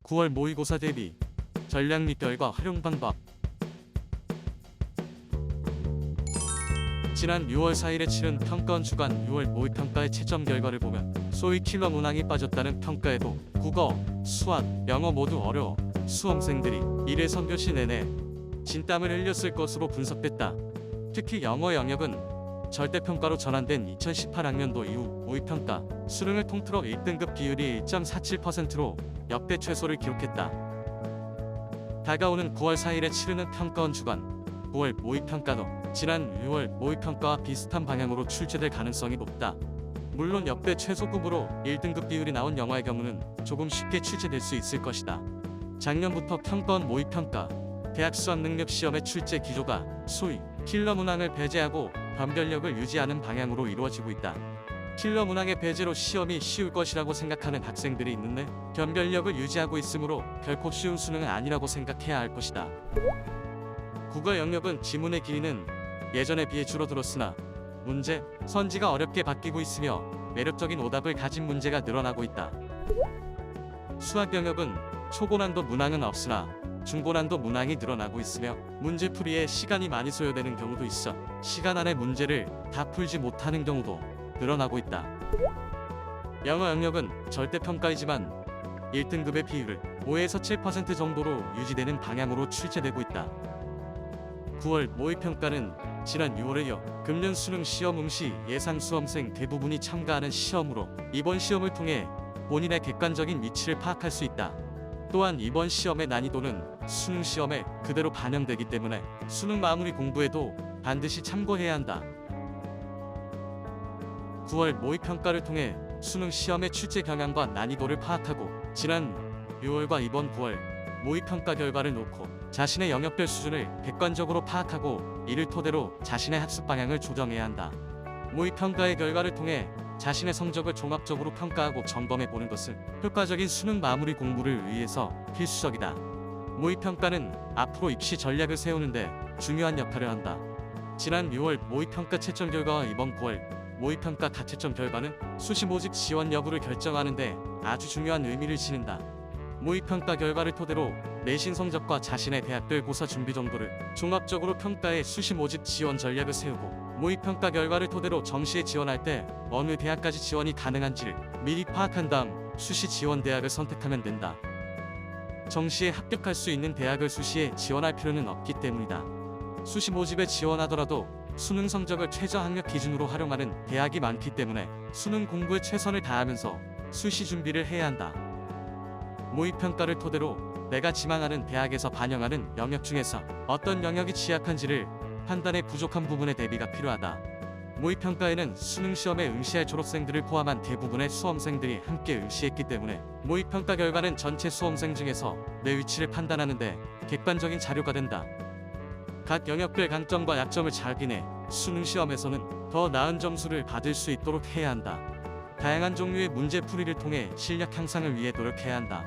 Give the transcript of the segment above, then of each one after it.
9월 모의고사 대비 전략 및 결과 활용 방법. 지난 6월 4일에 치른 평가원 주간 6월 모의평가의 채점 결과를 보면 소위 킬러 문항이 빠졌다는 평가에도 국어, 수학, 영어 모두 어려워 수험생들이 1에서 교시 내내 진땀을 흘렸을 것으로 분석됐다. 특히 영어 영역은 절대평가로 전환된 2018학년도 이후 모의평가 수능을 통틀어 1등급 비율이 1.47%로 역대 최소를 기록했다. 다가오는 9월 4일에 치르는 평가원 주간 9월 모의평가도 지난 6월 모의평가와 비슷한 방향으로 출제될 가능성이 높다. 물론 역대 최소급으로 1등급 비율이 나온 영어의 경우는 조금 쉽게 출제될 수 있을 것이다. 작년부터 평가원 모의평가 대학 수학능력시험의 출제 기조가 소위 킬러 문항을 배제하고 변별력을 유지하는 방향으로 이루어지고 있다. 킬러 문항의 배제로 시험이 쉬울 것이라고 생각하는 학생들이 있는데 변별력을 유지하고 있으므로 결코 쉬운 수능은 아니라고 생각해야 할 것이다. 국어 영역은 지문의 길이는 예전에 비해 줄어들었으나 문제, 선지가 어렵게 바뀌고 있으며 매력적인 오답을 가진 문제가 늘어나고 있다. 수학 영역은 초고난도 문항은 없으나 중고난도 문항이 늘어나고 있으며 문제풀이에 시간이 많이 소요되는 경우도 있어 시간 안에 문제를 다 풀지 못하는 경우도 늘어나고 있다. 영어 영역은 절대평가이지만 1등급의 비율을 5에서 7% 정도로 유지되는 방향으로 출제되고 있다. 9월 모의평가는 지난 6월에 이어 금년 수능 시험 응시 예상 수험생 대부분이 참가하는 시험으로 이번 시험을 통해 본인의 객관적인 위치를 파악할 수 있다. 또한 이번 시험의 난이도는 수능 시험에 그대로 반영되기 때문에 수능 마무리 공부에도 반드시 참고해야 한다. 9월 모의평가를 통해 수능 시험의 출제 경향과 난이도를 파악하고 지난 6월과 이번 9월 모의평가 결과를 놓고 자신의 영역별 수준을 객관적으로 파악하고 이를 토대로 자신의 학습 방향을 조정해야 한다. 모의평가의 결과를 통해 자신의 성적을 종합적으로 평가하고 점검해 보는 것은 효과적인 수능 마무리 공부를 위해서 필수적이다. 모의평가는 앞으로 입시 전략을 세우는데 중요한 역할을 한다. 지난 6월 모의평가 채점 결과와 이번 9월 모의평가 가채점 결과는 수시 모집 지원 여부를 결정하는데 아주 중요한 의미를 지닌다. 모의평가 결과를 토대로 내신 성적과 자신의 대학별 고사 준비 정도를 종합적으로 평가해 수시 모집 지원 전략을 세우고 모의평가 결과를 토대로 정시에 지원할 때 어느 대학까지 지원이 가능한지를 미리 파악한 다음 수시 지원 대학을 선택하면 된다. 정시에 합격할 수 있는 대학을 수시에 지원할 필요는 없기 때문이다. 수시 모집에 지원하더라도 수능 성적을 최저 학력 기준으로 활용하는 대학이 많기 때문에 수능 공부에 최선을 다하면서 수시 준비를 해야 한다. 모의평가를 토대로 내가 지망하는 대학에서 반영하는 영역 중에서 어떤 영역이 취약한지를 판단에 부족한 부분의 대비가 필요하다. 모의평가에는 수능시험에 응시할 졸업생들을 포함한 대부분의 수험생들이 함께 응시했기 때문에 모의평가 결과는 전체 수험생 중에서 내 위치를 판단하는 데 객관적인 자료가 된다. 각 영역별 강점과 약점을 잘 확인해 수능시험에서는 더 나은 점수를 받을 수 있도록 해야 한다. 다양한 종류의 문제풀이를 통해 실력 향상을 위해 노력해야 한다.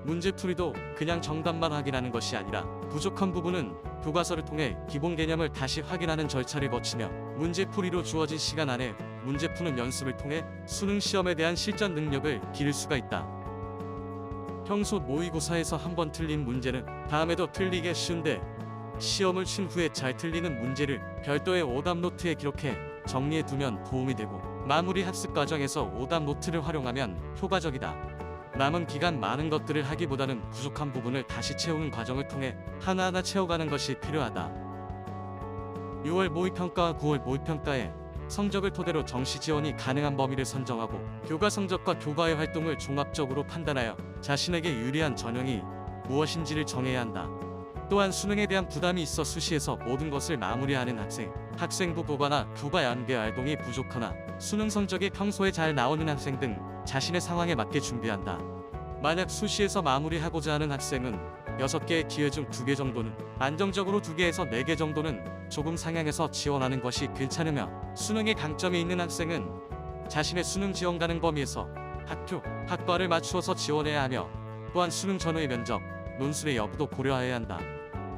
문제풀이도 그냥 정답만 확인하는 것이 아니라 부족한 부분은 교과서를 통해 기본 개념을 다시 확인하는 절차를 거치며 문제풀이로 주어진 시간 안에 문제 푸는 연습을 통해 수능 시험에 대한 실전 능력을 기를 수가 있다. 평소 모의고사에서 한번 틀린 문제는 다음에도 틀리기 쉬운데 시험을 친 후에 잘 틀리는 문제를 별도의 오답 노트에 기록해 정리해 두면 도움이 되고 마무리 학습 과정에서 오답 노트를 활용하면 효과적이다. 남은 기간 많은 것들을 하기보다는 부족한 부분을 다시 채우는 과정을 통해 하나하나 채워가는 것이 필요하다. 6월 모의평가와 9월 모의평가에 성적을 토대로 정시 지원이 가능한 범위를 선정하고 교과 성적과 교과의 활동을 종합적으로 판단하여 자신에게 유리한 전형이 무엇인지를 정해야 한다. 또한 수능에 대한 부담이 있어 수시에서 모든 것을 마무리하는 학생부 교과나 교과 연계 활동이 부족하나 수능 성적이 평소에 잘 나오는 학생 등 자신의 상황에 맞게 준비한다. 만약 수시에서 마무리하고자 하는 학생은 6개의 기회 중 2개 정도는 안정적으로 2개에서 4개 정도는 조금 상향해서 지원하는 것이 괜찮으며 수능에 강점이 있는 학생은 자신의 수능 지원 가능 범위에서 학교, 학과를 맞추어서 지원해야 하며 또한 수능 전후의 면접, 논술의 여부도 고려해야 한다.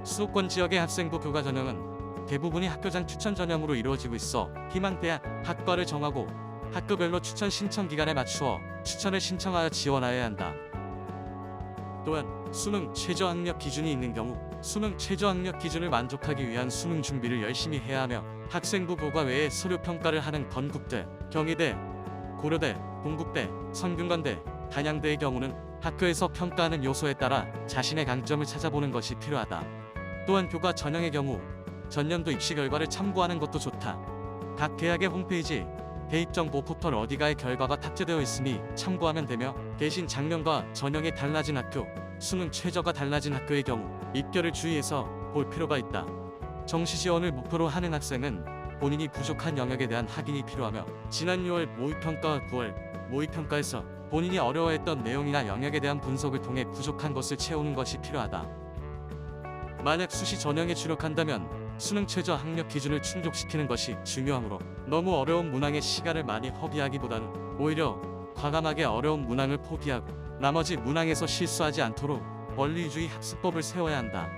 수도권 지역의 학생부 교과 전형은 대부분이 학교장 추천 전형으로 이루어지고 있어 희망대학, 학과를 정하고 학교별로 추천 신청 기간에 맞추어 추천을 신청하여 지원하여야 한다. 또한 수능 최저학력 기준이 있는 경우 수능 최저학력 기준을 만족하기 위한 수능 준비를 열심히 해야 하며 학생부 보과 외에 서류 평가를 하는 건국대, 경희대, 고려대, 동국대, 성균관대, 단양대의 경우는 학교에서 평가하는 요소에 따라 자신의 강점을 찾아보는 것이 필요하다. 또한 교과 전형의 경우 전년도 입시 결과를 참고하는 것도 좋다. 각 대학의 홈페이지, 대입정보 포털 어디가의 결과가 탑재되어 있으니 참고하면 되며 대신 작년과 전형이 달라진 학교, 수능 최저가 달라진 학교의 경우 입결을 주의해서 볼 필요가 있다. 정시 지원을 목표로 하는 학생은 본인이 부족한 영역에 대한 확인이 필요하며 지난 6월 모의평가와 9월 모의평가에서 본인이 어려워했던 내용이나 영역에 대한 분석을 통해 부족한 것을 채우는 것이 필요하다. 만약 수시 전형에 주력한다면 수능 최저 학력 기준을 충족시키는 것이 중요하므로 너무 어려운 문항에 시간을 많이 허비하기보다는 오히려 과감하게 어려운 문항을 포기하고 나머지 문항에서 실수하지 않도록 원리 위주의 학습법을 세워야 한다.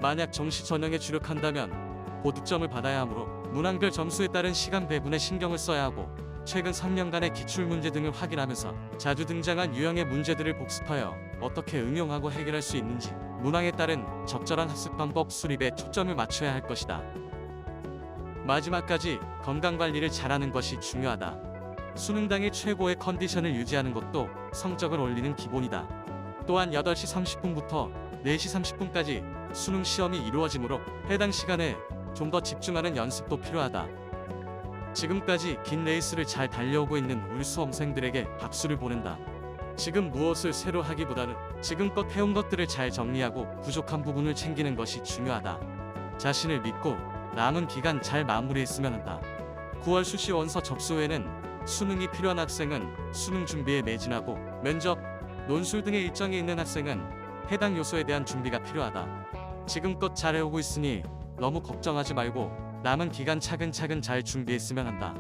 만약 정시 전형에 주력한다면 고득점을 받아야 하므로 문항별 점수에 따른 시간 배분에 신경을 써야 하고 최근 3년간의 기출문제 등을 확인하면서 자주 등장한 유형의 문제들을 복습하여 어떻게 응용하고 해결할 수 있는지 문항에 따른 적절한 학습 방법 수립에 초점을 맞춰야 할 것이다. 마지막까지 건강관리를 잘하는 것이 중요하다. 수능 당일 최고의 컨디션을 유지하는 것도 성적을 올리는 기본이다. 또한 8시 30분부터 4시 30분까지 수능 시험이 이루어지므로 해당 시간에 좀 더 집중하는 연습도 필요하다. 지금까지 긴 레이스를 잘 달려오고 있는 우리 수험생들에게 박수를 보낸다. 지금 무엇을 새로 하기보다는 지금껏 해온 것들을 잘 정리하고 부족한 부분을 챙기는 것이 중요하다. 자신을 믿고 남은 기간 잘 마무리했으면 한다. 9월 수시 원서 접수 후에는 수능이 필요한 학생은 수능 준비에 매진하고 면접, 논술 등의 일정이 있는 학생은 해당 요소에 대한 준비가 필요하다. 지금껏 잘 해오고 있으니 너무 걱정하지 말고 남은 기간 차근차근 잘 준비했으면 한다.